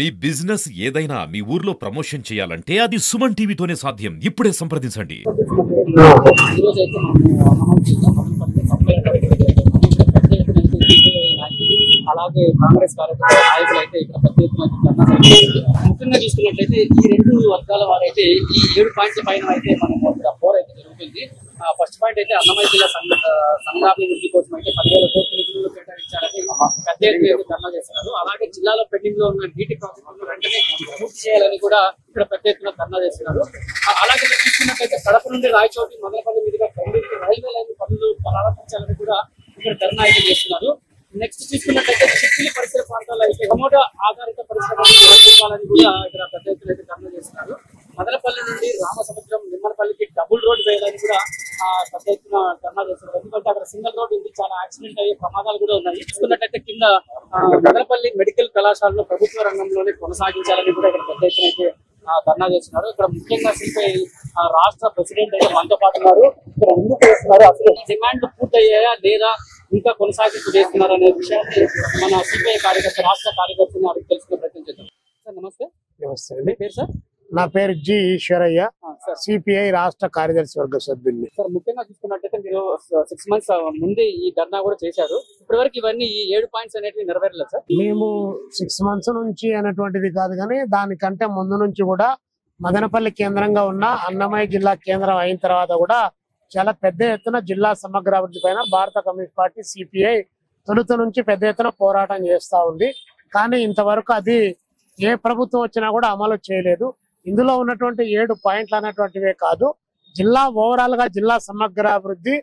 మీ business ఏదైనా మీ ఊర్లో promotion చేయాలంటే అది సుమన్ టీవీతోనే సాధ్యం. ఇప్పుడే సంప్రదించండి. అలాగే కాంగ్రెస్ నాయకులు అయితే ఇక్కడ పెద్ద ఎత్తున ముఖ్యంగా చూసుకున్నట్లయితే ఈ రెండు వర్గాల వారైతే ఈ 7 పాయింట్ల పైన అయితే మనం పోర్ అయితే జరుగుతుంది. ఫస్ట్ పాయింట్ అయితే అన్నమయ్య జిల్లా సంఘాభివృద్ధి కోసం అయితే 10,000 కోట్ల నిధులు కేటాయించాలని పెద్ద ఎత్తున ధర్నా చేస్తున్నారు. అలాగే జిల్లాలో పెండింగ్ లో ఉన్న నీటి ప్రాజెక్టులను వెంటనే పూర్తి చేయాలని కూడా ఇక్కడ పెద్ద ఎత్తున ధర్నా చేస్తున్నారు. అలాగే చూసుకున్నట్లయితే కడప నుండి రాయచోటి మొదలపల్లి మీదుగా రైల్వే లైన్ పనులు ప్రారంభించాలని కూడా ఇక్కడ ధర్నా అయితే చేస్తున్నారు. నెక్స్ట్ చూసుకున్నట్లయితే చిట్టిలి పరిసర ప్రాంతాల్లో అయితే టమోటా ఆధారిత పరిశ్రమలు నెలకొల్పాలని కూడా ఇక్కడ పెద్ద ఎత్తున అయితే ధర్నా చేస్తున్నారు. మదనపల్లి నుండి రామసముద్రం నిమ్మనపల్లికి డబుల్ రోడ్ వేయాలని కూడా పెద్ద ఎత్తున ధర్నా చేస్తున్నారు. ఎందుకంటే అక్కడ సింగిల్ రోడ్ ఉంది, చాలా యాక్సిడెంట్ అయ్యే ప్రమాదాలు కూడా ఉన్నాయి. చూసుకున్నట్లయితే కింద మదనపల్లి మెడికల్ కళాశాలను ప్రభుత్వ రంగంలోనే కొనసాగించాలని కూడా ఇక్కడ పెద్ద ఎత్తున అయితే ధర్నా చేస్తున్నారు. ఇక్కడ ముఖ్యంగా సిపిఐ రాష్ట్ర ప్రెసిడెంట్ అయితే మనతో పాటు ఉన్నారు. ఇక్కడ ఎందుకు చేస్తున్నారు, అసలు డిమాండ్ పూర్తయ్యాయా లేదా ఇంకా కొనసాగింపు చేస్తున్నారు అనే విషయాన్ని మన సిపిఐ కార్యకర్త రాష్ట్ర కార్యకర్తను అడిగి తెలుసుకునే ప్రయత్నం చేద్దాం. సార్ నమస్తే. నమస్తే అండి. పేరు సార్? నా పేరు జి ఈశ్వరయ్య, సిపిఐ రాష్ట్ర కార్యదర్శి వర్గ సభ్యుల్ని. సార్ ముఖ్యంగా చూసుకున్నట్టయితే మీరు 6 months ముందే ఈ ధర్నా కూడా చేశారు. ఇప్పటి వరకు ఇవన్నీ ఈ 7 పాయింట్స్ అనేవి నెరవేరలేదు సార్. మేము 6 months నుంచి అనేటువంటిది కాదు, కానీ దానికంటే ముందు నుంచి కూడా మదనపల్లి కేంద్రంగా ఉన్న అన్నమయ్య జిల్లా కేంద్రం అయిన తర్వాత కూడా చాలా పెద్ద ఎత్తున జిల్లా సమగ్ర అభివృద్ధి పైన భారత కమ్యూనిస్ట్ పార్టీ సిపిఐ తొలుత నుంచి పెద్ద ఎత్తున పోరాటం చేస్తా ఉంది. కానీ ఇంతవరకు అది ఏ ప్రభుత్వం వచ్చినా కూడా అమలు చేయలేదు. ఇందులో ఉన్నటువంటి 7 పాయింట్లు అనేటువంటివే కాదు, జిల్లా ఓవరాల్ గా జిల్లా సమగ్ర అభివృద్ధి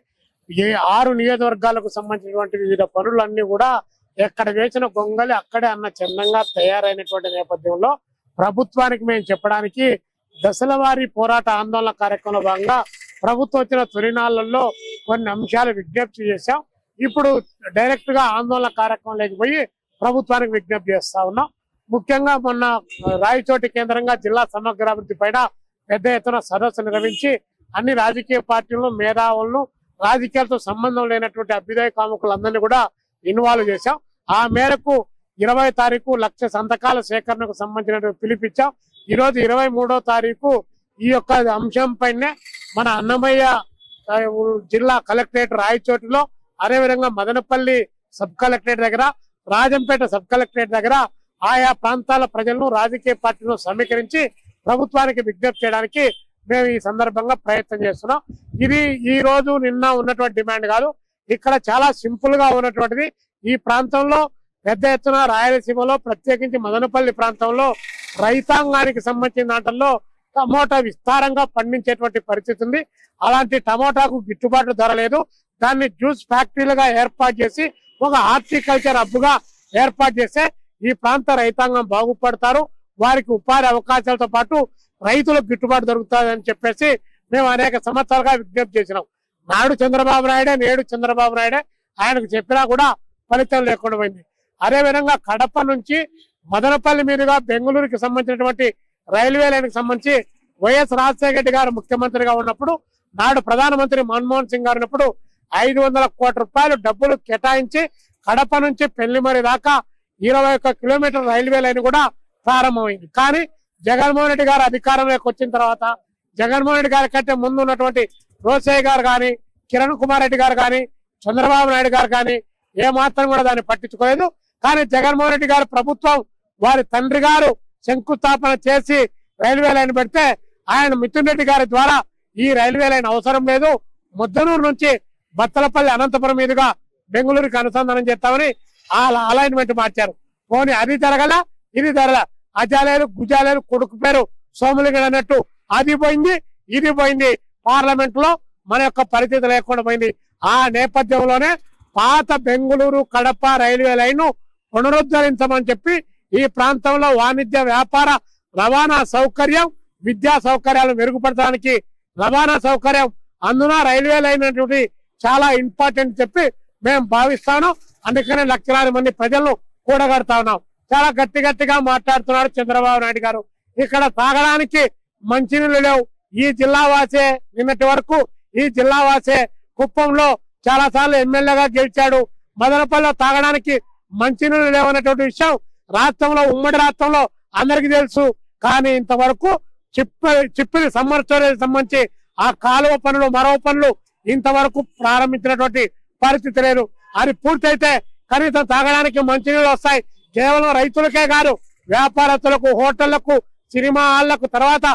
6 నియోజకవర్గాలకు సంబంధించినటువంటి వివిధ పనులన్నీ కూడా ఎక్కడ వేసిన గొంగలి అక్కడే అన్న చందంగా తయారైనటువంటి నేపథ్యంలో ప్రభుత్వానికి మేము చెప్పడానికి దశల వారీ పోరాట ఆందోళన కార్యక్రమంలో భాగంగా ప్రభుత్వం వచ్చిన తొలినాళ్లలో కొన్ని అంశాలు విజ్ఞప్తి చేశాం. ఇప్పుడు డైరెక్ట్ గా ఆందోళన కార్యక్రమంలోకి పోయి ప్రభుత్వానికి విజ్ఞప్తి చేస్తా ఉన్నాం. ముఖ్యంగా మొన్న రాయచోటి కేంద్రంగా జిల్లా సమగ్రాభివృద్ధి పైన పెద్ద ఎత్తున సదస్సు నిర్వహించి అన్ని రాజకీయ పార్టీలను, మేధావులను, రాజకీయాలతో సంబంధం లేనటువంటి అభ్యుదయ కాముకులందరినీ కూడా ఇన్వాల్వ్ చేశాం. ఆ మేరకు 20వ తారీఖు 1,00,000 సంతకాల సేకరణకు సంబంధించిన పిలిపించాం. ఈ రోజు 23వ తారీఖు ఈ యొక్క అంశం పైనే మన అన్నమయ్య జిల్లా కలెక్టరేట్ రాయచోటిలో, అదేవిధంగా మదనపల్లి సబ్ కలెక్టరేట్ దగ్గర, రాజంపేట సబ్ కలెక్టరేట్ దగ్గర ఆయా ప్రాంతాల ప్రజలను, రాజకీయ పార్టీలను సమీకరించి ప్రభుత్వానికి విజ్ఞప్తి చేయడానికి మేము ఈ సందర్భంగా ప్రయత్నం చేస్తున్నాం. ఇది ఈ రోజు నిన్న ఉన్నటువంటి డిమాండ్ కాదు, ఇక్కడ చాలా సింపుల్ గా ఉన్నటువంటిది. ఈ ప్రాంతంలో పెద్ద ఎత్తున రాయలసీమలో ప్రత్యేకించి మదనపల్లి ప్రాంతంలో రైతాంగానికి సంబంధించిన దాంట్లో టమోటా విస్తారంగా పండించేటువంటి పరిస్థితి ఉంది. అలాంటి టమోటాకు గిట్టుబాటు ధర లేదు. దాన్ని జ్యూస్ ఫ్యాక్టరీలుగా ఏర్పాటు చేసి ఒక హార్టికల్చర్ హబ్గా ఏర్పాటు చేస్తే ఈ ప్రాంత రైతాంగం బాగుపడతారు, వారికి ఉపాధి అవకాశాలతో పాటు రైతులకు గిట్టుబాటు దొరుకుతుంది అని చెప్పేసి మేము అనేక సంవత్సరాలుగా విజ్ఞప్తి చేసినాం. నాడు చంద్రబాబు నాయుడే, నేడు చంద్రబాబు నాయుడే, ఆయనకు చెప్పినా కూడా ఫలితం లేకుండా పోయింది. అదేవిధంగా కడప నుంచి మదనపల్లి మీదుగా బెంగళూరుకి సంబంధించినటువంటి రైల్వే లైన్కి సంబంధించి వైఎస్ రాజశేఖర రెడ్డి గారు ముఖ్యమంత్రిగా ఉన్నప్పుడు, నాడు ప్రధానమంత్రి మన్మోహన్ సింగ్ గారు ఉన్నప్పుడు 500 కోట్ల రూపాయలు డబ్బులు కేటాయించి కడప నుంచి పెళ్లిమరి దాకా 21 కిలోమీటర్ రైల్వే లైన్ కూడా ప్రారంభమైంది. కానీ జగన్మోహన్ రెడ్డి గారు అధికారంలోకి వచ్చిన తర్వాత, జగన్మోహన్ రెడ్డి గారి కంటే ముందు ఉన్నటువంటి రోసయ్య గారు కానీ, కిరణ్ కుమార్ రెడ్డి గారు కానీ, చంద్రబాబు నాయుడు గారు కానీ ఏమాత్రం కూడా దాన్ని పట్టించుకోలేదు. కానీ జగన్మోహన్ రెడ్డి గారి ప్రభుత్వం, వారి తండ్రి గారు శంకుస్థాపన చేసి రైల్వే లైన్ పెడితే ఆయన మిథున్ రెడ్డి గారి ద్వారా ఈ రైల్వే లైన్ అవసరం లేదు, ముద్దనూరు నుంచి బత్తలపల్లి అనంతపురం మీదుగా బెంగళూరుకి అనుసంధానం చేస్తామని అలైన్మెంట్ మార్చారు. పోనీ అది జరగల, ఇది జరగల, అజాలేరు గుజాలేరు కొడుకు పేరు సోములింగడు అన్నట్టు అది పోయింది, ఇది పోయింది. పార్లమెంట్ లో మన యొక్క పరిస్థితి లేకుండా పోయింది. ఆ నేపథ్యంలోనే పాత బెంగళూరు కడప రైల్వే లైన్ పునరుద్ధరించమని చెప్పి ఈ ప్రాంతంలో వాణిజ్య వ్యాపార రవాణా సౌకర్యం, విద్యా సౌకర్యాలు మెరుగుపరచడానికి రవాణా సౌకర్యం, అందున రైల్వే లైన్ అనేటువంటి చాలా ఇంపార్టెంట్ చెప్పి మేము భావిస్తాను. అందుకనే లక్షలాది మంది ప్రజలను కూడగడతా ఉన్నాం. చాలా గట్టిగా మాట్లాడుతున్నాడు చంద్రబాబు నాయుడు గారు. ఇక్కడ తాగడానికి మంచినీళ్ళు లేవు. ఈ జిల్లా వాసే, నిన్నటి వరకు ఈ జిల్లా వాసే కుప్పంలో చాలా సార్లు ఎమ్మెల్యేగా గెలిచాడు. మదనపల్లిలో తాగడానికి మంచినీళ్ళు లేవన్నటువంటి విషయం రాష్ట్రంలో, ఉమ్మడి రాష్ట్రంలో అందరికి తెలుసు. కానీ ఇంతవరకు చిప్పిలి సమ్మర్ స్టోరేజ్ సంబంధించి ఆ కాలువ పనులు మరో పనులు ఇంతవరకు ప్రారంభించినటువంటి పరిస్థితి లేదు. అది పూర్తయితే కనీసం తాగడానికి మంచినీళ్ళు వస్తాయి. కేవలం రైతులకే కాదు, వ్యాపారస్తులకు, హోటళ్లకు, సినిమా హాళ్లకు, తర్వాత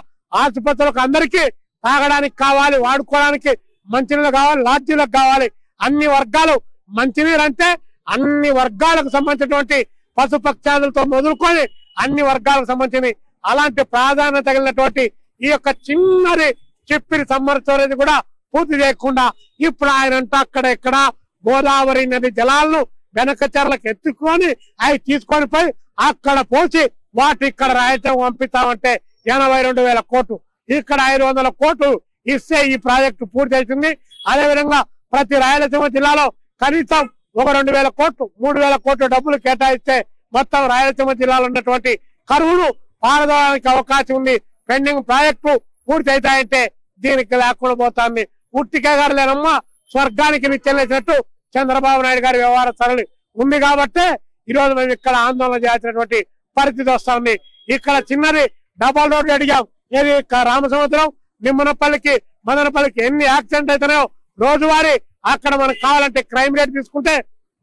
ఆసుపత్రులకు అందరికీ తాగడానికి కావాలి, వాడుకోవడానికి మంచినీళ్ళు కావాలి, లాడ్జీలకు కావాలి. అన్ని వర్గాలు మంచినీరు అంటే అన్ని వర్గాలకు సంబంధించినటువంటి పశుపక్షాదులతో మొదలుకొని అన్ని వర్గాలకు సంబంధించి అలాంటి ప్రాధాన్యత కలిగినటువంటి ఈ యొక్క చిన్నది చిప్పిరి సమ్మర్ స్టోరేజ్ కూడా పూర్తి చేయకుండా ఇప్పుడు ఆయన అంటే అక్కడ ఇక్కడ గోదావరి నది జలాలను వెనకచర్లకు ఎత్తుకొని అవి తీసుకొని పోయి అక్కడ పోసి వాటి ఇక్కడ రాయటం పంపిస్తామంటే 82,000 కోట్లు, ఇక్కడ 500 కోట్లు ఇస్తే ఈ ప్రాజెక్టు పూర్తి అవుతుంది. అదేవిధంగా ప్రతి రాయలసీమ జిల్లాలో కనీసం ఒక 2,000 కోట్లు 3,000 కోట్లు డబ్బులు కేటాయిస్తే మొత్తం రాయలసీమ జిల్లాలో ఉన్నటువంటి కరువును పారదోడానికి అవకాశం ఉంది. పెండింగ్ ప్రాజెక్టు పూర్తి అవుతాయంటే దీనికి లేకుండా పోతాంది. ఉట్టికే గారు లేనమ్మా స్వర్గానికి నిచ్చెలేసినట్టు చంద్రబాబు నాయుడు గారి వ్యవహార సరళి ఉంది కాబట్టి ఈరోజు మేము ఇక్కడ ఆందోళన చేయాల్సినటువంటి పరిస్థితి వస్తుంది. ఇక్కడ చిన్నది డబల్ రోడ్డు అడిగాం. ఏది రామసముద్రం నిమ్మనపల్లికి మదనపల్లికి ఎన్ని యాక్సిడెంట్ అవుతున్నాయో రోజువారీ అక్కడ మనకు కావాలంటే క్రైమ్ రేట్ తీసుకుంటే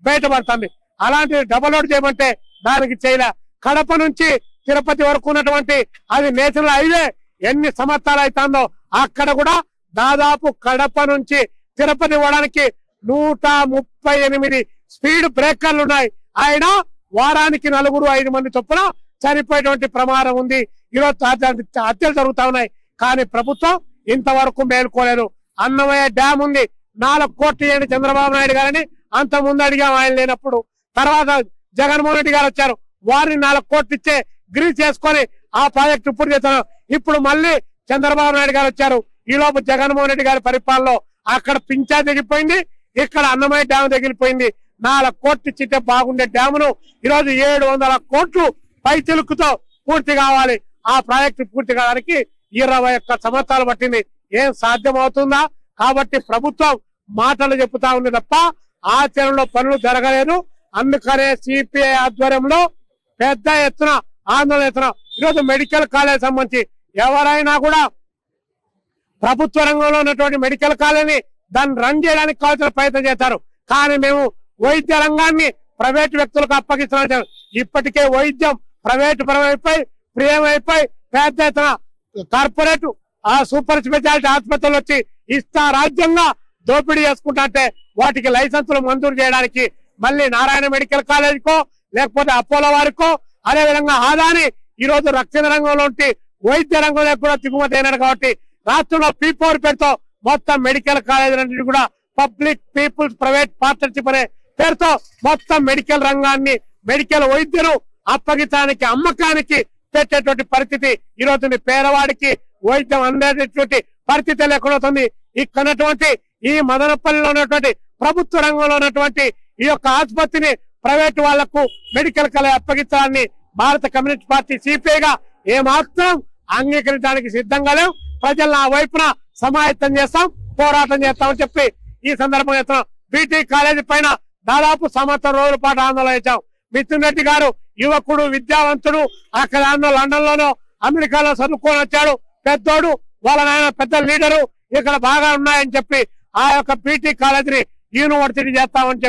బయటపడుతుంది. అలాంటి డబల్ రోడ్ చేయమంటే దానికి చేయలే. కడప నుంచి తిరుపతి వరకు ఉన్నటువంటి అది నేషనల్ హైవే ఎన్ని సంవత్సరాలు అవుతుందో అక్కడ కూడా దాదాపు కడప నుంచి తిరుపతి పోవడానికి 138 స్పీడ్ బ్రేకర్లు ఉన్నాయి. ఆయన వారానికి 4-5 మంది చొప్పున చనిపోయేటువంటి ప్రమాదం ఉంది. ఈరోజు హత్యలు జరుగుతా ఉన్నాయి. కానీ ప్రభుత్వం ఇంతవరకు మేల్కోలేదు. అన్నమయ్య డ్యామ్ ఉంది, 4 కోట్లు ఇవ్వండి చంద్రబాబు నాయుడు గారిని అంత ముందు అడిగాం ఆయన లేనప్పుడు. తర్వాత జగన్మోహన్ రెడ్డి గారు వచ్చారు, వారిని 4 కోట్లు ఇచ్చే గ్రీజ్ చేసుకొని ఆ ప్రాజెక్టు పూర్తి చేస్తున్నారు. ఇప్పుడు మళ్ళీ చంద్రబాబు నాయుడు గారు వచ్చారు. ఈ లోపు జగన్మోహన్ రెడ్డి గారి పరిపాలనలో అక్కడ పింఛా తెగిపోయింది, ఇక్కడ అన్నమయ్య డ్యామ్ తగిలిపోయింది. 4 కోట్లు ఇచ్చితే బాగుండే డ్యామును ఈరోజు 700 కోట్లు పై చిలుకుతో పూర్తి కావాలి. ఆ ప్రాజెక్టు పూర్తి కావడానికి 21 సంవత్సరాలు పట్టింది. ఏం సాధ్యం అవుతుందా? కాబట్టి ప్రభుత్వం మాటలు చెప్తా ఉంది తప్ప ఆచరణలో పనులు జరగలేదు. అందుకనే సిపిఐ ఆధ్వర్యంలో పెద్ద ఎత్తున ఆందోళన చేస్తున్నాం. ఈరోజు మెడికల్ కాలేజ్ సంబంధించి ఎవరైనా కూడా ప్రభుత్వ రంగంలో ఉన్నటువంటి మెడికల్ కాలేజీని దాన్ని రన్ చేయడానికి కావాల్సిన ప్రయత్నం చేస్తారు. కానీ మేము వైద్య రంగాన్ని ప్రైవేట్ వ్యక్తులకు అప్పగిస్తున్నాం. ఇప్పటికే వైద్యం ప్రైవేట్ పరమైపోయి ప్రియమైపోయి పెద్ద ఎత్తున కార్పొరేట్ ఆ సూపర్ స్పెషాలిటీ ఆసుపత్రులు వచ్చి రాజ్యంగా దోపిడీ చేసుకుంటా అంటే వాటికి లైసెన్సులు మంజూరు చేయడానికి మళ్ళీ నారాయణ మెడికల్ కాలేజీకో లేకపోతే అపోలో వారికో అదేవిధంగా ఆదాని ఈ రోజు రక్షణ రంగంలో వైద్య రంగంలో కూడా దిగుమతి అయినారు. కాబట్టి రాష్ట్రంలో P4 పేరుతో మొత్తం మెడికల్ కాలేజీలన్నింటినీ కూడా పబ్లిక్ పీపుల్స్ ప్రైవేట్ పార్ట్నర్షిప్ అనే పేరుతో మొత్తం మెడికల్ రంగాన్ని మెడికల్ వైద్యులు అప్పగించడానికి అమ్మకానికి పెట్టేటువంటి పరిస్థితి ఈ రోజు పేదవాడికి వైద్యం అందేటటువంటి పరిస్థితి లేకుండా ఇక్కడటువంటి ఈ మదనపల్లిలో ఉన్నటువంటి ప్రభుత్వ రంగంలో ఉన్నటువంటి ఈ యొక్క ఆసుపత్రిని ప్రైవేట్ వాళ్లకు మెడికల్ కాలేజ్ అప్పగించాలని భారత కమ్యూనిస్ట్ పార్టీ సిపిఐగా ఏమాత్రం అంగీకరించడానికి సిద్ధంగా లేవు. ప్రజలను ఆ వైపున సమాయత్తం చేస్తాం, పోరాటం చేస్తామని చెప్పి ఈ సందర్భంగా చెప్తున్నాం. బీటీ కాలేజీ పైన దాదాపు 1 సంవత్సరం రోజుల పాటు ఆందోళన చేశాం. మిథున్ రెడ్డి గారు యువకుడు, విద్యావంతుడు, అక్కడ లండన్ లోనో అమెరికాలో చదువుకొని వచ్చాడు, పెద్దోడు, వాళ్ళ నాయన పెద్ద లీడరు, ఇక్కడ బాగా ఉన్నాయని చెప్పి ఆ యొక్క బీటీ కాలేజీని యూనివర్సిటీ చేస్తామని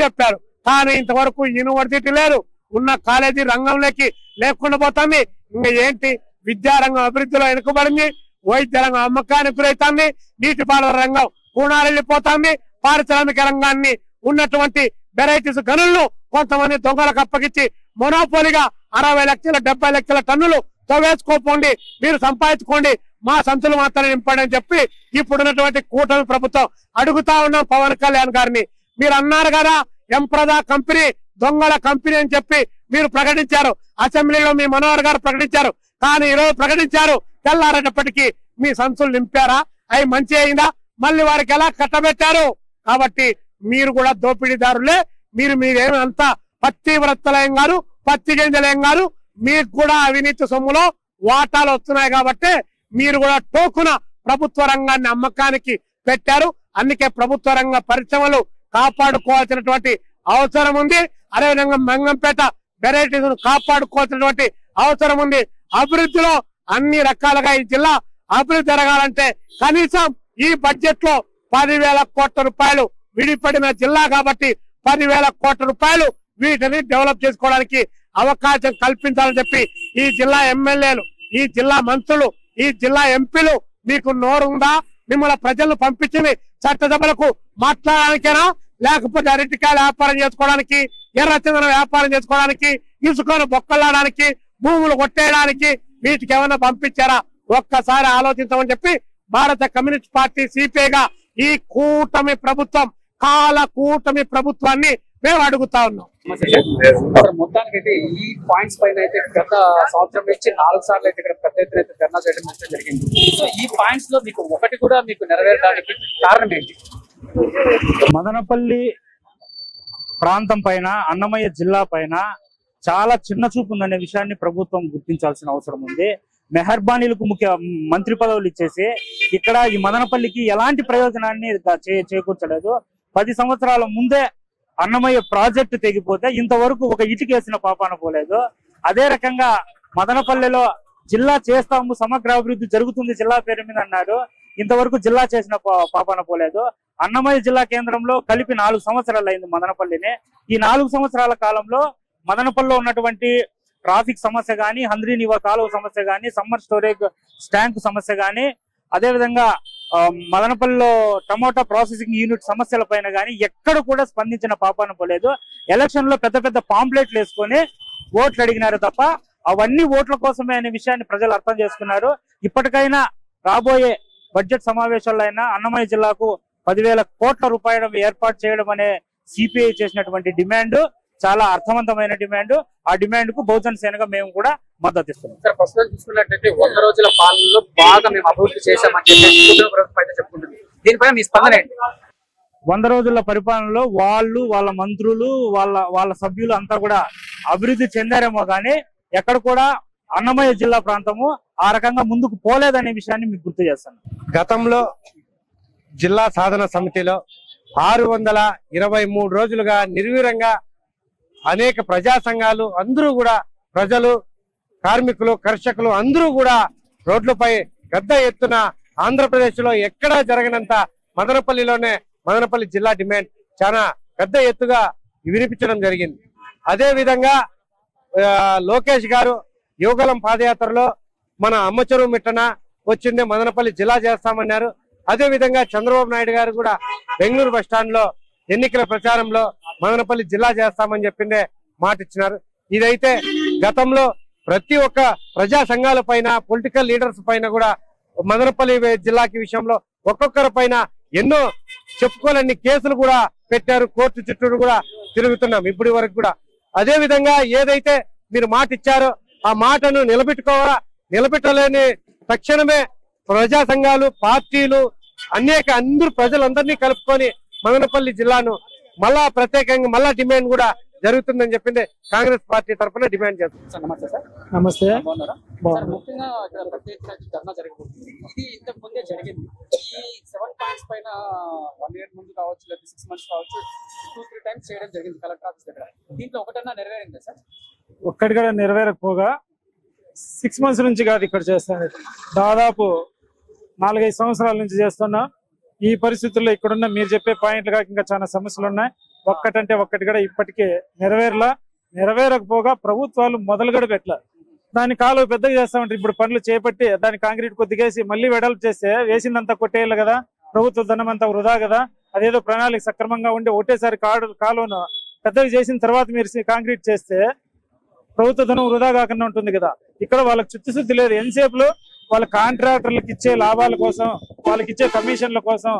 చెప్పారు. కానీ ఇంతవరకు యూనివర్సిటీ లేదు, ఉన్న కాలేజీ రంగంలోకి లేకుండా పోతుంది. ఇంకా ఏంటి, విద్యారంగం అభివృద్ధిలో వెనుకబడింది, వైద్య రంగం అమ్మకానికి గురవుతుంది, నీటిపారుదల రంగం కూనారెళ్లిపోతుంది, పారిశ్రామిక రంగాన్ని ఉన్నటువంటి వెరైటీస్ గనులను కొంతమంది దొంగలకు అప్పగించి మొనోపోలిగా 60 లక్షల 70 లక్షల టన్నులు తవ్వేసుకోపోండి, మీరు సంపాదించుకోండి, మా సంతులు మాత్రమే నింపండి అని చెప్పి ఇప్పుడున్నటువంటి కూటమి ప్రభుత్వం అడుగుతా ఉన్నాం. పవన్ కళ్యాణ్ గారిని మీరు అన్నారు కదా ఎంప్రదా కంపెనీ దొంగల కంపెనీ అని చెప్పి మీరు ప్రకటించారు. అసెంబ్లీలో మీ మనోహర్ గారు ప్రకటించారు. కానీ ఈరోజు ప్రకటించారు, తెల్లారేటప్పటికీ మీ సంచులు నింపారా? అవి మంచి అయిందా? మళ్ళీ వారికి ఎలా కట్టబెట్టారు? కాబట్టి మీరు కూడా దోపిడీదారులే. మీరేమి అంతా పత్తి వ్రత్తలయం గారు, పత్తి గింజలయం గారు, మీకు కూడా అవినీతి సొమ్ములో వాటాలు వస్తున్నాయి. కాబట్టి మీరు కూడా టోకున ప్రభుత్వ రంగాన్ని అమ్మకానికి పెట్టారు. అందుకే ప్రభుత్వ రంగ పరిశ్రమలు కాపాడుకోవాల్సినటువంటి అవసరం ఉంది. అదేవిధంగా మంగంపేట వెరైటీస్ కాపాడుకోవాల్సినటువంటి అవసరం ఉంది. అభివృద్ధిలో అన్ని రకాలుగా ఈ జిల్లా అభివృద్ధి జరగాలంటే కనీసం ఈ బడ్జెట్ లో 10,000 కోట్ల రూపాయలు విడిపడిన జిల్లా కాబట్టి 10,000 కోట్ల రూపాయలు వీటిని డెవలప్ చేసుకోవడానికి అవకాశం కల్పించాలని చెప్పి ఈ జిల్లా ఎమ్మెల్యేలు, ఈ జిల్లా మంత్రులు, ఈ జిల్లా ఎంపీలు మీకు నోరు ఉందా? మిమ్మల్ని ప్రజలను పంపించింది చట్టసభలకు మాట్లాడడానికేనా, లేకపోతే అరటికాయల వ్యాపారం చేసుకోవడానికి, ఎర్రచందనం వ్యాపారం చేసుకోవడానికి, ఇసుకను బొక్కలాడడానికి, భూములు కొట్టేయడానికి వీటికి ఏమైనా పంపించారా? ఒక్కసారి ఆలోచించమని చెప్పి భారత కమ్యూనిస్ట్ పార్టీ సిపిఐగా ఈ కూటమి ప్రభుత్వం కూటమి ప్రభుత్వాన్ని మేము అడుగుతా ఉన్నాం. మొత్తానికి అయితే ఈ పాయింట్స్ పైన అయితే గత సంవత్సరం నుంచి 4 సార్లు అయితే ఇక్కడ పెద్ద ఎత్తున అయితే ధర్నా చేయడం జరిగింది. సో ఈ పాయింట్స్ లో మీకు ఒకటి కూడా మీకు నెరవేరడానికి కారణం ఏంటి? మదనపల్లి ప్రాంతం పైన, అన్నమయ్య జిల్లా పైన చాలా చిన్న చూపు ఉందనే విషయాన్ని ప్రభుత్వం గుర్తించాల్సిన అవసరం ఉంది. మెహర్బానీలకు ముఖ్య మంత్రి పదవులు ఇచ్చేసి ఇక్కడ ఈ మదనపల్లికి ఎలాంటి ప్రయోజనాన్ని చేకూర్చలేదు. 10 సంవత్సరాల ముందే అన్నమయ్య ప్రాజెక్టు తెగిపోతే ఇంతవరకు ఒక ఇటుకేసిన పాపాన పోలేదు. అదే రకంగా మదనపల్లిలో జిల్లా చేస్తాము, సమగ్ర అభివృద్ధి జరుగుతుంది జిల్లా పేరు మీద అన్నాడు. ఇంతవరకు జిల్లా చేసిన పాపాన పోలేదు. అన్నమయ్య జిల్లా కేంద్రంలో కలిపి 4 సంవత్సరాలు అయింది మదనపల్లిని. ఈ 4 సంవత్సరాల కాలంలో మదనపల్లిలో ఉన్నటువంటి ట్రాఫిక్ సమస్య గానీ, హంద్రీనివా కాలువ సమస్య గానీ, సమ్మర్ స్టోరేజ్ ట్యాంక్ సమస్య గానీ, అదేవిధంగా మదనపల్లిలో టమోటా ప్రాసెసింగ్ యూనిట్ సమస్యల పైన గానీ ఎక్కడ కూడా స్పందించిన పాపాన పోలేదు. ఎలక్షన్ లో పెద్ద పెద్ద పాంప్లెట్లు వేసుకొని ఓట్లు అడిగినారు తప్ప అవన్నీ ఓట్ల కోసమే అనే విషయాన్ని ప్రజలు అర్థం చేసుకున్నారు. ఇప్పటికైనా రాబోయే బడ్జెట్ సమావేశాల్లో అయినా అన్నమయ్య జిల్లాకు 10,000 కోట్ల రూపాయలు ఏర్పాటు చేయడం అనే సిపిఐ చేసినటువంటి డిమాండ్ చాలా అర్థవంతమైన డిమాండ్. ఆ డిమాండ్ కు బహుజన సేనగా మేము కూడా మద్దతు ఇస్తున్నాం. సార్, ప్రస్తుతం చూసుకున్నట్లయితే 100 రోజుల పాలనలో బాగా మేము అభివృద్ధి చేశామని చెప్పి ప్రభుత్వం అయితే చెప్పుకుంటుంది. దీనిపైన మీ స్పందన ఏంటి? 100 రోజుల పరిపాలనలో వాళ్ళ మంత్రులు, వాళ్ళ సభ్యులు అంతా కూడా అభివృద్ధి చెందారేమో కానీ ఎక్కడ కూడా అన్నమయ్య జిల్లా ప్రాంతము ఆ రకంగా ముందుకు పోలేదనే విషయాన్ని మీకు గుర్తు చేస్తాను. గతంలో జిల్లా సాధన సమితిలో 623 రోజులుగా నిర్వీర్యంగా అనేక ప్రజా సంఘాలు అందరూ కూడా, ప్రజలు, కార్మికులు, కర్షకులు అందరూ కూడా రోడ్లపై పెద్ద ఎత్తున ఆంధ్రప్రదేశ్ లో ఎక్కడా జరగనంత మదనపల్లి జిల్లా డిమాండ్ చాలా పెద్ద ఎత్తుగా వినిపించడం జరిగింది. అదే విధంగా లోకేష్ గారు యువగలం పాదయాత్రలో మన అమ్మచెరువు మిట్టన వచ్చింది మదనపల్లి జిల్లా చేస్తామన్నారు. అదే విధంగా చంద్రబాబు నాయుడు గారు కూడా బెంగళూరు బస్టాండ్ లో ఎన్నికల ప్రచారంలో మదనపల్లి జిల్లా చేస్తామని చెప్పిందే మాట ఇచ్చినారు. ఇదైతే గతంలో ప్రతి ఒక్క ప్రజా సంఘాల పైన, పొలిటికల్ లీడర్స్ పైన కూడా మదనపల్లి జిల్లాకి విషయంలో ఒక్కొక్కరి పైన ఎన్నో చెప్పుకోలేని కేసులు కూడా పెట్టారు. కోర్టు చుట్టూ కూడా తిరుగుతున్నాం ఇప్పటి వరకు కూడా. అదే విధంగా ఏదైతే మీరు మాట ఇచ్చారో ఆ మాటను నిలబెట్టలేని తక్షణమే ప్రజా సంఘాలు, పార్టీలు, అందరూ ప్రజలందరినీ కలుపుకొని మదనపల్లి జిల్లాను మళ్ళా ప్రత్యేకంగా మళ్ళా డిమాండ్ కూడా జరుగుతుందని చెప్పింది కాంగ్రెస్ పార్టీ తరఫున డిమాండ్ చేస్తుంది. నమస్తే సార్. నమస్తే. సార్, ముఖ్యంగా ఇక్కడ పెద్ద ఎత్తున ధర్నా జరగబోతుంది. ఇది ఇంతకు ముందే జరిగింది. ఈ 7 పాయింట్స్ పైన 1 year ముందు కావచ్చు, లేదా 6 months కావచ్చు, 2-3 times చేయడం జరిగింది కలెక్టర్ ఆఫీస్ దగ్గర. దీంట్లో ఒకటన్నా నెరవేరిందా సార్? ఒక్కటి కూడా నెరవేరకపోగా 6 months నుంచి కాదు ఇక్కడ చేస్తాను, దాదాపు 4-5 సంవత్సరాల నుంచి చేస్తున్నా. ఈ పరిస్థితుల్లో ఇక్కడున్న మీరు చెప్పే పాయింట్లు కాక ఇంకా చాలా సమస్యలు ఉన్నాయి. ఒక్కటంటే ఒక్కటి కూడా ఇప్పటికే నెరవేరకపోగా ప్రభుత్వాలు మొదలుగడ పెట్టలే. దాని కాలువ పెద్దగా చేస్తామంటే ఇప్పుడు పనులు చేపట్టి దాని కాంక్రీట్ కొద్దిగేసి మళ్ళీ వెడల్పు చేస్తే వేసిందంతా కొట్టేయాలి కదా, ప్రభుత్వ ధనం అంతా వృధా కదా. అదేదో ప్రణాళిక సక్రమంగా ఉండి ఒకటేసారి కాలువను పెద్దగా చేసిన తర్వాత మీరు కాంక్రీట్ చేస్తే ప్రభుత్వ ధనం వృధా కాకుండా ఉంటుంది కదా. ఇక్కడ వాళ్ళకి చిత్తశుద్ధి లేదు. ఎంతసేపులో వాళ్ళ కాంట్రాక్టర్లకు ఇచ్చే లాభాల కోసం, వాళ్ళకి ఇచ్చే కమిషన్ల కోసం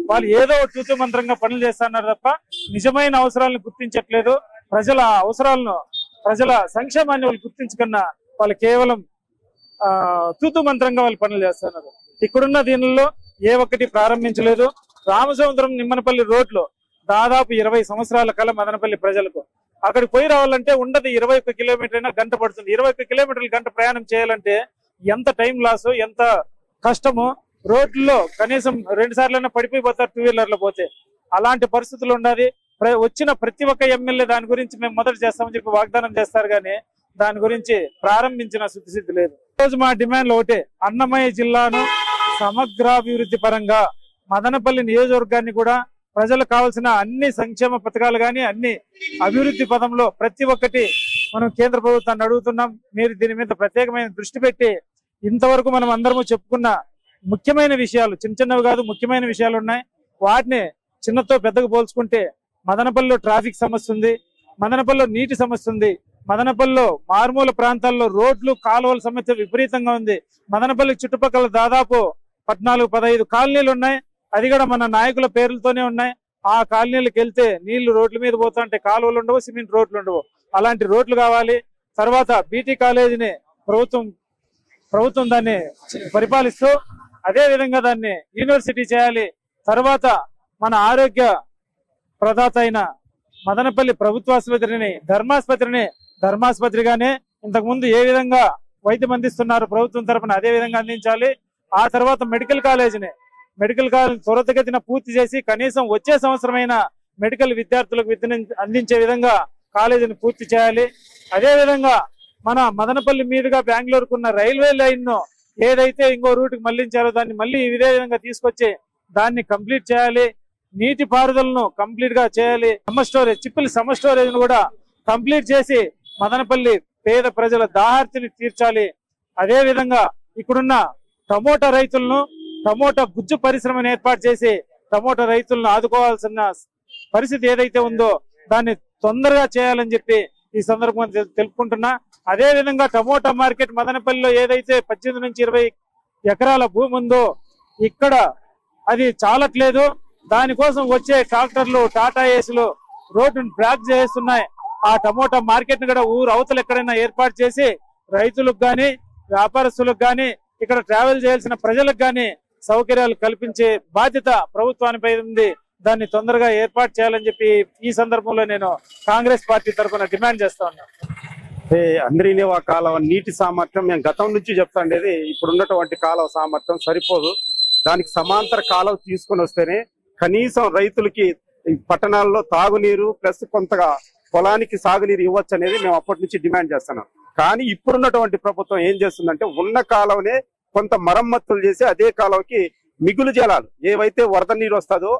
వాళ్ళు ఏదో తూతు మంత్రంగా పనులు చేస్తున్నారు తప్ప నిజమైన అవసరాలను గుర్తించట్లేదు. ప్రజల అవసరాలను, ప్రజల సంక్షేమాన్ని వాళ్ళు గుర్తించకన్నా వాళ్ళు కేవలం తూతు మంత్రంగా వాళ్ళు పనులు చేస్తున్నారు. ఇక్కడున్న దీనిలో ఏ ఒక్కటి ప్రారంభించలేదు. రామసముద్రం నిమ్మనపల్లి రోడ్లు దాదాపు 20 సంవత్సరాల కాలం మదనపల్లి ప్రజలకు అక్కడికి పోయి రావాలంటే ఉండదు 21 కిలోమీటర్ అయినా గంట పడుతుంది. 21 కిలోమీటర్లు గంట ప్రయాణం చేయాలంటే ఎంత టైం లాస్, ఎంత కష్టము. రోడ్లలో కనీసం 2 సార్లైనా పడిపోయిపోతారు 2 వీలర్లు పోతే. అలాంటి పరిస్థితులు ఉన్నది. వచ్చిన ప్రతి ఒక్క ఎమ్మెల్యే దాని గురించి మేము మొదట చేస్తామని చెప్పి వాగ్దానం చేస్తారు కానీ దాని గురించి ప్రారంభించిన శుద్ధిసిద్ధి లేదు. ఈరోజు మా డిమాండ్లు ఒకటే, అన్నమయ్య జిల్లాను సమగ్రాభివృద్ధి పరంగా మదనపల్లి నియోజకవర్గాన్ని కూడా ప్రజలకు కావాల్సిన అన్ని సంక్షేమ పథకాలు కానీ అన్ని అభివృద్ధి పదంలో ప్రతి ఒక్కటి మనం కేంద్ర ప్రభుత్వాన్ని అడుగుతున్నాం. మీరు దీని మీద ప్రత్యేకమైన దృష్టి పెట్టి ఇంతవరకు మనం అందరము చెప్పుకున్న ముఖ్యమైన విషయాలు, చిన్న చిన్నవి కాదు ముఖ్యమైన విషయాలు ఉన్నాయి. వాటిని చిన్నతో పెద్దగా పోల్చుకుంటే మదనపల్లిలో ట్రాఫిక్ సమస్య ఉంది, మదనపల్లిలో నీటి సమస్య ఉంది, మదనపల్లిలో మారుమూల ప్రాంతాల్లో రోడ్లు కాలువల సమస్య విపరీతంగా ఉంది. మదనపల్లి చుట్టుపక్కల దాదాపు 14-15 కాలనీలు ఉన్నాయి. అది కూడా మన నాయకుల పేర్లతోనే ఉన్నాయి. ఆ కాలనీలకు వెళ్తే నీళ్లు రోడ్ల మీద పోతుంటే కాలువలు ఉండవు, సిమెంట్ రోడ్లు ఉండవు. అలాంటి రోడ్లు కావాలి. తర్వాత బీటీ కాలేజీని ప్రభుత్వం దాన్ని పరిపాలిస్తూ అదే విధంగా దాన్ని యూనివర్సిటీ చేయాలి. తర్వాత మన ఆరోగ్య ప్రదాత అయిన మదనపల్లి ప్రభుత్వ ఆసుపత్రిని ధర్మాసుపత్రిగానే ఇంతకుముందు ఏ విధంగా వైద్యం అందిస్తున్నారు ప్రభుత్వం తరఫున అదే విధంగా అందించాలి. ఆ తర్వాత మెడికల్ కాలేజ్ త్వరితగతిన పూర్తి చేసి కనీసం వచ్చే సంవత్సరమైన మెడికల్ విద్యార్థులకు విద్యను అందించే విధంగా కాలేజీని పూర్తి చేయాలి. అదే విధంగా మన మదనపల్లి మీదుగా బెంగళూరుకు ఉన్న రైల్వే లైన్ ను ఏదైతే ఇంకో రూట్కి మళ్లించారో దాన్ని మళ్ళీ ఇదే విధంగా తీసుకొచ్చి దాన్ని కంప్లీట్ చేయాలి. నీటి పారుదలను కంప్లీట్ గా చేయాలి. చిప్పుల సమ్మర్ స్టోరేజ్ ను కూడా కంప్లీట్ చేసి మదనపల్లి పేద ప్రజల దాహార్తిని తీర్చాలి. అదే విధంగా ఇక్కడున్న టమోటా రైతులను టమోటా గుజ్జు పరిశ్రమను ఏర్పాటు చేసి టమోటా రైతులను ఆదుకోవాల్సిన పరిస్థితి ఏదైతే ఉందో దాన్ని తొందరగా చేయాలని చెప్పి ఈ సందర్భంగా తెలుపుకుంటున్నా. అదే విధంగా టమోటా మార్కెట్ మదనపల్లిలో ఏదైతే 18 నుంచి 20 ఎకరాల భూమి ఉందో ఇక్కడ అది చాలట్లేదు. దానికోసం వచ్చే ట్రాక్టర్లు టాటా ఏసులు రోడ్డును బ్లాక్ చేస్తున్నాయి. ఆ టమోటా మార్కెట్ ని కూడా ఊరు అవతల ఎక్కడైనా ఏర్పాటు చేసి రైతులకు గాని వ్యాపారస్తులకు గాని ఇక్కడ ట్రావెల్ చేయాల్సిన ప్రజలకు గాని సౌకర్యాలు కల్పించే బాధ్యత ప్రభుత్వానిపై ఉంది. దాన్ని తొందరగా ఏర్పాటు చేయాలని చెప్పి ఈ సందర్భంలో నేను కాంగ్రెస్ పార్టీ తరఫున డిమాండ్ చేస్తా ఉన్నాను. అంద్రీనివా కాలువ నీటి సామర్థ్యం మేము గతం నుంచి చెప్తాండేది, ఇప్పుడు ఉన్నటువంటి కాలువ సామర్థ్యం సరిపోదు. దానికి సమాంతర కాలువ తీసుకొని వస్తేనే కనీసం రైతులకి పట్టణాల్లో తాగునీరు ప్లస్ కొంతగా పొలానికి సాగునీరు ఇవ్వచ్చు అనేది మేము అప్పటి నుంచి డిమాండ్ చేస్తున్నాం. కానీ ఇప్పుడున్నటువంటి ప్రభుత్వం ఏం చేస్తుందంటే ఉన్న కాలువనే కొంత మరమ్మతులు చేసి అదే కాలువకి మిగులు జలాలు ఏవైతే వరద నీరు వస్తుందో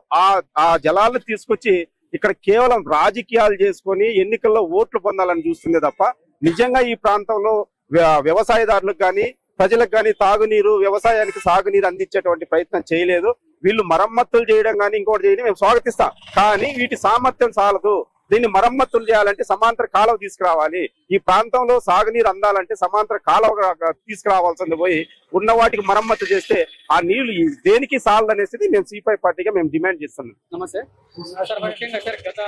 ఆ జలాలను తీసుకొచ్చి ఇక్కడ కేవలం రాజకీయాలు చేసుకొని ఎన్నికల్లో ఓట్లు పొందాలని చూస్తుంది తప్ప నిజంగా ఈ ప్రాంతంలో వ్యవసాయదారులకు కానీ ప్రజలకు కానీ తాగునీరు వ్యవసాయానికి సాగునీరు అందించేటువంటి ప్రయత్నం చేయలేదు. వీళ్ళు మరమ్మతులు చేయడం కానీ ఇంకోటి చేయడం మేము స్వాగతిస్తాం. కానీ వీటి సామర్థ్యం చాలదు. దీన్ని మరమ్మతులు చేయాలంటే సమాంతర కాలువ తీసుకురావాలి. ఈ ప్రాంతంలో సాగునీరు అందాలంటే సమాంతర కాలువ తీసుకురావాల్సింది పోయి ఉన్న వాటికి మరమ్మతు చేస్తే ఆ నీళ్లు దేనికి సాలదు అనేసి మేము సిపిఐ పార్టీగా మేము డిమాండ్ చేస్తున్నాం. నమస్తే సార్. ముఖ్యంగా సార్ గత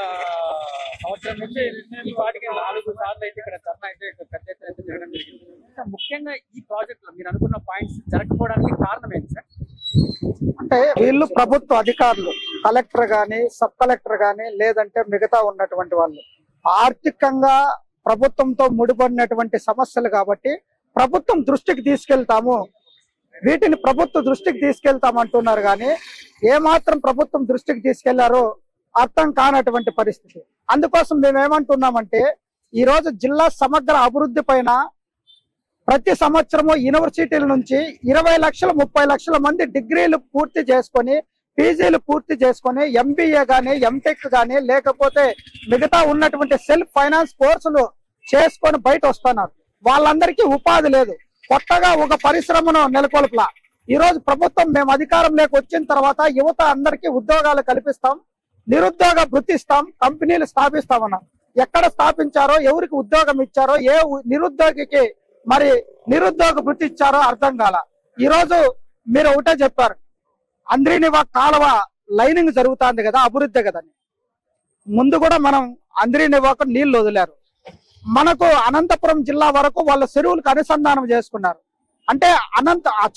సంవత్సరం నుంచి ఈ వాటికి 4 సార్లు అయితే ఇక్కడ ధర్నా అయితే పెద్ద ఎత్తున అయితే జరగడం జరిగింది. ముఖ్యంగా ఈ ప్రాజెక్ట్ లో మీరు అనుకున్న పాయింట్స్ జరగకపోవడానికి కారణం ఏంటి సార్? అంటే వీళ్ళు ప్రభుత్వ అధికారులు, కలెక్టర్ గాని సబ్ కలెక్టర్ గాని లేదంటే మిగతా ఉన్నటువంటి వాళ్ళు ఆర్థికంగా ప్రభుత్వంతో ముడిపడినటువంటి సమస్యలు కాబట్టి ప్రభుత్వం దృష్టికి తీసుకెళ్తాము, వీటిని ప్రభుత్వ దృష్టికి తీసుకెళ్తామంటున్నారు. కానీ ఏమాత్రం ప్రభుత్వం దృష్టికి తీసుకెళ్లారో అర్థం కానటువంటి పరిస్థితి. అందుకోసం మేము ఏమంటున్నామంటే ఈ రోజు జిల్లా సమగ్ర అభివృద్ధి పైన ప్రతి సంవత్సరము యూనివర్సిటీల నుంచి 20 లక్షల 30 లక్షల మంది డిగ్రీలు పూర్తి చేసుకొని పీజీలు పూర్తి చేసుకొని ఎంబీఏ గానీ ఎంటెక్ గానీ లేకపోతే మిగతా ఉన్నటువంటి సెల్ఫ్ ఫైనాన్స్ కోర్సులు చేసుకొని బయట వస్తున్నారు. వాళ్ళందరికీ ఉపాధి లేదు. కొత్తగా ఒక పరిశ్రమను నెలకొల్పలా. ఈ రోజు ప్రభుత్వం మేము అధికారంలోకి వచ్చిన తర్వాత యువత అందరికీ ఉద్యోగాలు కల్పిస్తాం, నిరుద్యోగ భృతి ఇస్తాం, కంపెనీలు స్థాపిస్తామన్నారు. ఎక్కడ స్థాపించారో, ఎవరికి ఉద్యోగం ఇచ్చారో, ఏ నిరుద్యోగికి మరి నిరుద్యోగ భృతి ఇచ్చారో అర్థం కాల. ఈ రోజు మీరు ఒకటే చెప్పారు, అంద్రీనివా కాలువ లైనింగ్ జరుగుతుంది కదా, అభివృద్ధి కదా. ముందు కూడా మనం అంద్రీనివాకు నీళ్లు వదిలారు. మనకు అనంతపురం జిల్లా వరకు వాళ్ళ చెరువులకు అనుసంధానం చేసుకున్నారు. అంటే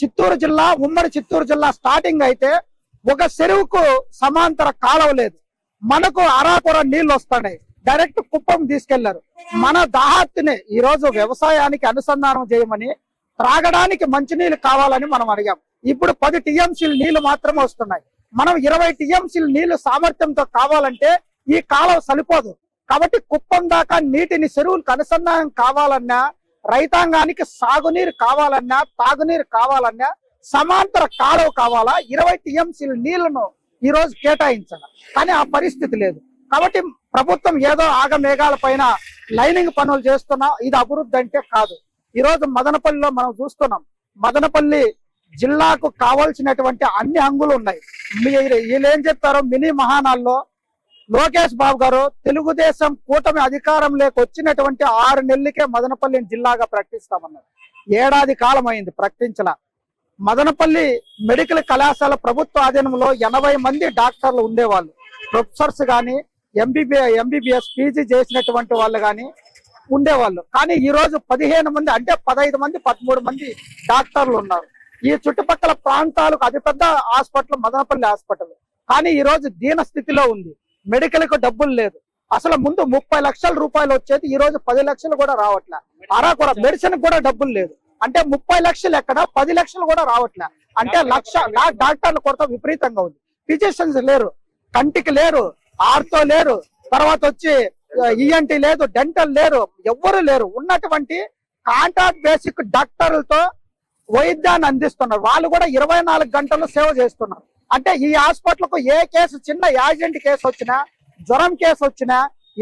చిత్తూరు జిల్లా, ఉమ్మడి చిత్తూరు జిల్లా స్టార్టింగ్ అయితే ఒక చెరువుకు సమాంతర కాలువ లేదు. మనకు అరాకొర నీళ్లు వస్తున్నాయి, డైరెక్ట్ కుప్పం తీసుకెళ్లారు. మన దాహార్తిని ఈ రోజు వ్యవసాయానికి అనుసంధానం చేయమని, త్రాగడానికి మంచినీళ్ళు కావాలని మనం అడిగాం. ఇప్పుడు 10 టీఎంసీలు నీళ్లు మాత్రమే వస్తున్నాయి. మనం 20 టీఎంసీలు నీళ్లు సామర్థ్యంతో కావాలంటే ఈ కాలువ సరిపోదు. కాబట్టి కుప్పం దాకా నీటిని చెరువులకు అనుసంధానం కావాలన్నా, రైతాంగానికి సాగునీరు కావాలన్నా, తాగునీరు కావాలన్నా సమాంతర కాలువ కావాలా, 20 టీఎంసీల నీళ్లను ఈ రోజు కేటాయించాలి. కానీ ఆ పరిస్థితి లేదు. కాబట్టి ప్రభుత్వం ఏదో ఆగమేఘాల పైన లైనింగ్ పనులు చేస్తున్నా, ఇది అభివృద్ధి అంటే కాదు. ఈ రోజు మదనపల్లిలో మనం చూస్తున్నాం, మదనపల్లి జిల్లాకు కావాల్సినటువంటి అన్ని హంగులు ఉన్నాయి. వీళ్ళు ఏం చెప్పారో, మినీ మహానాల్లో లోకేష్ బాబు గారు తెలుగుదేశం కూటమి అధికారంలోకి వచ్చినటువంటి 6 నెలలకే మదనపల్లిని జిల్లాగా ప్రకటిస్తామన్నారు. ఏడాది కాలం అయింది ప్రకటించలా. మదనపల్లి మెడికల్ కళాశాల ప్రభుత్వ ఆధీనంలో 80 మంది డాక్టర్లు ఉండేవాళ్ళు, ప్రొఫెసర్స్ కానీ ఎంబీబీఎస్ పీజీ చేసినటువంటి వాళ్ళు కానీ ఉండేవాళ్ళు. కానీ ఈ రోజు 15 మంది, అంటే 15 మంది 13 మంది డాక్టర్లు ఉన్నారు. ఈ చుట్టుపక్కల ప్రాంతాలకు అతిపెద్ద హాస్పిటల్ మదనపల్లి హాస్పిటల్. కానీ ఈ రోజు దీన స్థితిలో ఉంది. మెడికల్ కు డబ్బులు లేదు. అసలు ముందు 30 లక్షల రూపాయలు వచ్చేది, ఈ రోజు 10 లక్షలు కూడా రావట్లే. కూడా మెడిసిన్ కూడా డబ్బులు లేదు. అంటే 30 లక్షలు ఎక్కడ, 10 లక్షలు కూడా రావట్లే. అంటే డాక్టర్ల కొరత విపరీతంగా ఉంది. ఫిజిషియన్స్ లేరు, కంటికి లేరు, ఆర్తో లేరు, తర్వాత వచ్చి ఈఎన్టీ లేదు, డెంటల్ లేరు, ఎవ్వరు లేరు. ఉన్నటువంటి కాంట్రాక్ట్ బేసిక్ డాక్టర్లతో వైద్యాన్ని అందిస్తున్నారు. వాళ్ళు కూడా 24 గంటలు సేవ చేస్తున్నారు. అంటే ఈ హాస్పిటల్ కు ఏ కేసు, చిన్న యాక్సిడెంట్ కేసు వచ్చినా, జ్వరం కేసు వచ్చినా,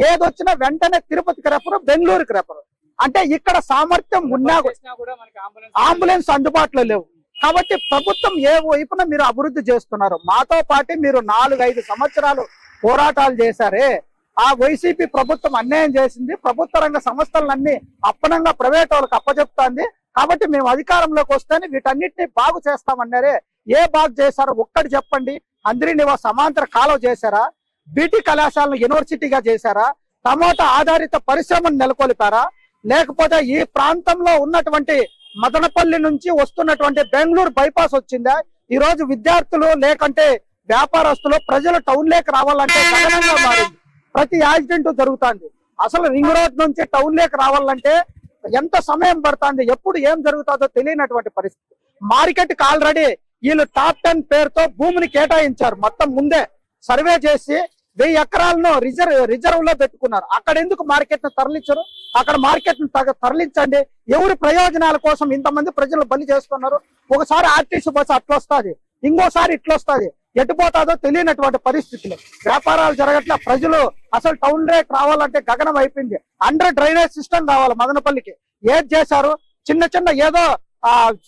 ఏదొచ్చినా వెంటనే తిరుపతికి రెఫరు, బెంగళూరుకి రెఫరు. అంటే ఇక్కడ సామర్థ్యం ఉన్నా అంబులెన్స్ అందుబాటులో లేవు. కాబట్టి ప్రభుత్వం ఏ వైపున మీరు అభివృద్ధి చేస్తున్నారు? మాతో పాటు మీరు 4-5 సంవత్సరాలు పోరాటాలు చేశారే, ఆ వైసీపీ ప్రభుత్వం అన్యాయం చేసింది. ప్రభుత్వ రంగ సంస్థలన్నీ అప్పనంగా ప్రైవేట్ వాళ్ళకి అప్పచెప్తాంది. కాబట్టి మేము అధికారంలోకి వస్తేనే వీటన్నిటిని బాగు చేస్తామన్నారే, ఏ బాగు చేశారో ఒక్కటి చెప్పండి. అందరినీ సమాంతర కాలువ చేశారా? బీటీ కళాశాలను యూనివర్సిటీగా చేశారా? టమోటా ఆధారిత పరిశ్రమను నెలకొల్పారా? లేకపోతే ఈ ప్రాంతంలో ఉన్నటువంటి మదనపల్లి నుంచి వస్తున్నటువంటి బెంగళూరు బైపాస్ వచ్చిందా? ఈ రోజు విద్యార్థులు లేకంటే వ్యాపారస్తులు ప్రజలు టౌన్ లేక రావాలంటే గగనంగా మారింది. ప్రతి యాక్సిడెంట్ జరుగుతుంది. అసలు రింగ్ రోడ్ నుంచి టౌన్ లేక రావాలంటే ఎంత సమయం పడుతుంది, ఎప్పుడు ఏం జరుగుతుందో తెలియనటువంటి పరిస్థితి. మార్కెట్ కి ఆల్రెడీ వీళ్ళు టాప్ 10 పేరుతో భూమిని కేటాయించారు. మొత్తం ముందే సర్వే చేసి 1000 ఎకరాలను రిజర్వ్ లో పెట్టుకున్నారు. అక్కడ ఎందుకు మార్కెట్ ను తరలించరు? అక్కడ మార్కెట్ ను తరలించండి. ఎవరి ప్రయోజనాల కోసం ఇంతమంది ప్రజలు బలి చేస్తున్నారు? ఒకసారి ఆర్టీసీ బస్సు అట్లొస్తుంది, ఇంకోసారి ఇట్లొస్తుంది. ఎటుపోతాదో తెలియనటువంటి పరిస్థితులు. వ్యాపారాలు జరగట్ల. ప్రజలు అసలు టౌన్ రేట్ రావాలంటే గగనం అయిపోయింది. అండర్ డ్రైనేజ్ సిస్టమ్ కావాలి మదనపల్లికి. ఏది చేశారు? చిన్న ఏదో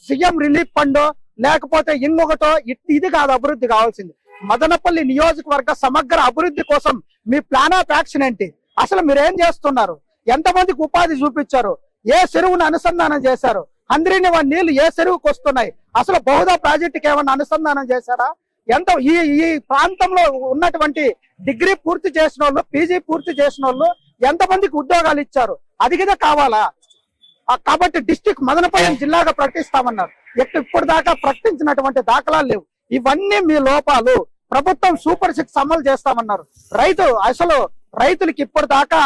సీఎం రిలీఫ్ ఫండ్ లేకపోతే ఇంకొకటో, ఇది కాదు అభివృద్ధి కావాల్సింది. మదనపల్లి నియోజకవర్గ సమగ్ర అభివృద్ధి కోసం మీ ప్లాన్ ఆఫ్ యాక్షన్ ఏంటి? అసలు మీరేం చేస్తున్నారు? ఎంతమందికి ఉపాధి చూపించారు? ఏ చెరువును అనుసంధానం చేశారు? అందరినీ నీళ్లు ఏ చెరువుకు వస్తున్నాయి? అసలు బహుదా ప్రాజెక్టుకి ఏమన్నా అనుసంధానం చేశారా? ఈ ప్రాంతంలో ఉన్నటువంటి డిగ్రీ పూర్తి చేసిన వాళ్ళు, పీజీ పూర్తి చేసిన వాళ్ళు ఎంతమందికి ఉద్యోగాలు ఇచ్చారు? అది కదా కావాలా? కాబట్టి డిస్ట్రిక్ట్ మదనపల్లి జిల్లాగా ప్రకటిస్తామన్నారు. ఇప్పుడు దాకా ప్రకటించినటువంటి దాఖలాలు లేవు. ఇవన్నీ మీ లోపాలు. ప్రభుత్వం సూపర్ 6 అమలు చేస్తామన్నారు. అసలు రైతులకి ఇప్పటిదాకా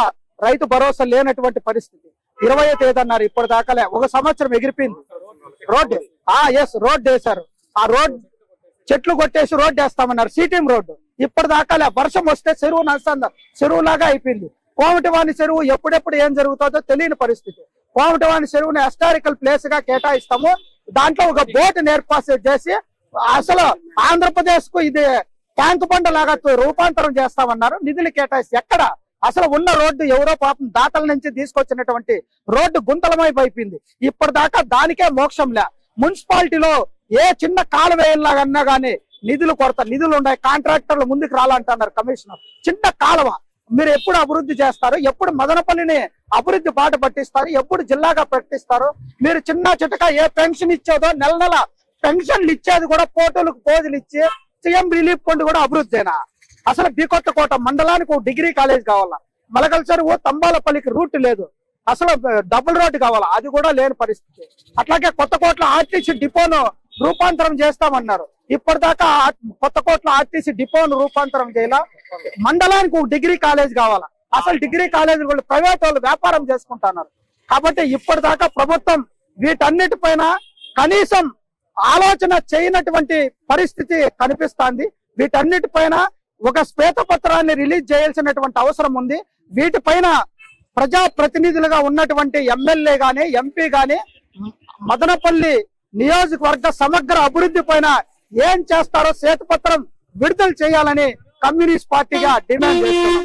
రైతు భరోసా లేనటువంటి పరిస్థితి. 20వ తేదీ అన్నారు, ఇప్పటిదాకా 1 సంవత్సరం ఎగిరిపోయింది. రోడ్డు రోడ్డు వేశారు. ఆ రోడ్ చెట్లు కొట్టేసి రోడ్డు వేస్తామన్నారు, సిటీఎం రోడ్డు. ఇప్పటిదాకా వర్షం వస్తే చెరువులాగా అయిపోయింది. కోమటివాణి చెరువు ఎప్పుడెప్పుడు ఏం జరుగుతుందో తెలియని పరిస్థితి. కోమటివాణి చెరువుని హిస్టారికల్ ప్లేస్ గా కేటాయిస్తాము, దాంట్లో ఒక బోట్ ఏర్పాటు చేసి అసలు ఆంధ్రప్రదేశ్ కు ఇది ట్యాంక్ బండ లాగా రూపాంతరం చేస్తామన్నారు. నిధులు కేటాయిస్తే ఎక్కడ? అసలు ఉన్న రోడ్డు ఎవరో పాపం దాతల నుంచి తీసుకొచ్చినటువంటి రోడ్డు గుంతలమైపోయింది. ఇప్పటిదాకా దానికే మోక్షం లే. మున్సిపాలిటీలో ఏ చిన్న కాలు వేయాలన్నా గానీ నిధులు కొరత. నిధులు ఉన్నాయి, కాంట్రాక్టర్లు ముందుకు రాలంటున్నారు కమిషనర్. చిన్న కాలువ మీరు ఎప్పుడు అభివృద్ధి చేస్తారు? ఎప్పుడు మదనపల్లిని అభివృద్ధి బాట పట్టిస్తారు? ఎప్పుడు జిల్లాగా ప్రకటిస్తారు? మీరు చిన్న చిటక ఏ పెన్షన్ ఇచ్చేదో నెల పెన్షన్లు ఇచ్చేది కూడా ఫోటోలకు పోజులు ఇచ్చి సీఎం రిలీఫ్ ఫండ్ కూడా అభివృద్ధినా? అసలు బికొత్తకోట మండలానికి ఒక డిగ్రీ కాలేజ్ కావాలా? మలకల్చర్ తంబాలపల్లికి రూట్ లేదు. అసలు డబుల్ రోడ్డు కావాలా? అది కూడా లేని పరిస్థితి. అట్లాగే కొత్తకోట్ల ఆర్టీసీ డిపోను రూపాంతరం చేస్తామన్నారు. ఇప్పటిదాకా కొత్తకోట్ల ఆర్టీసీ డిపోను రూపాంతరం చేయాల. మండలానికి ఒక డిగ్రీ కాలేజ్ కావాలా? అసలు డిగ్రీ కాలేజ్ వాళ్ళు ప్రైవేట్ వాళ్ళు వ్యాపారం చేసుకుంటున్నారు. కాబట్టి ఇప్పటిదాకా ప్రభుత్వం వీటన్నిటిపైన కనీసం ఆలోచన చేయనటువంటి పరిస్థితి కనిపిస్తుంది. వీటన్నిటిపైన ఒక శ్వేతపత్రాన్ని రిలీజ్ చేయాల్సినటువంటి అవసరం ఉంది. వీటిపైన ప్రజా ప్రతినిధులుగా ఉన్నటువంటి ఎమ్మెల్యే గాని ఎంపీ గాని మదనపల్లి నియోజకవర్గ సమగ్ర అభివృద్ధి పైన ఏం చేస్తారో శ్వేతపత్రం విడుదల చేయాలని కమ్యూనిస్ట్ పార్టీగా డిమాండ్ చేస్తున్నాం.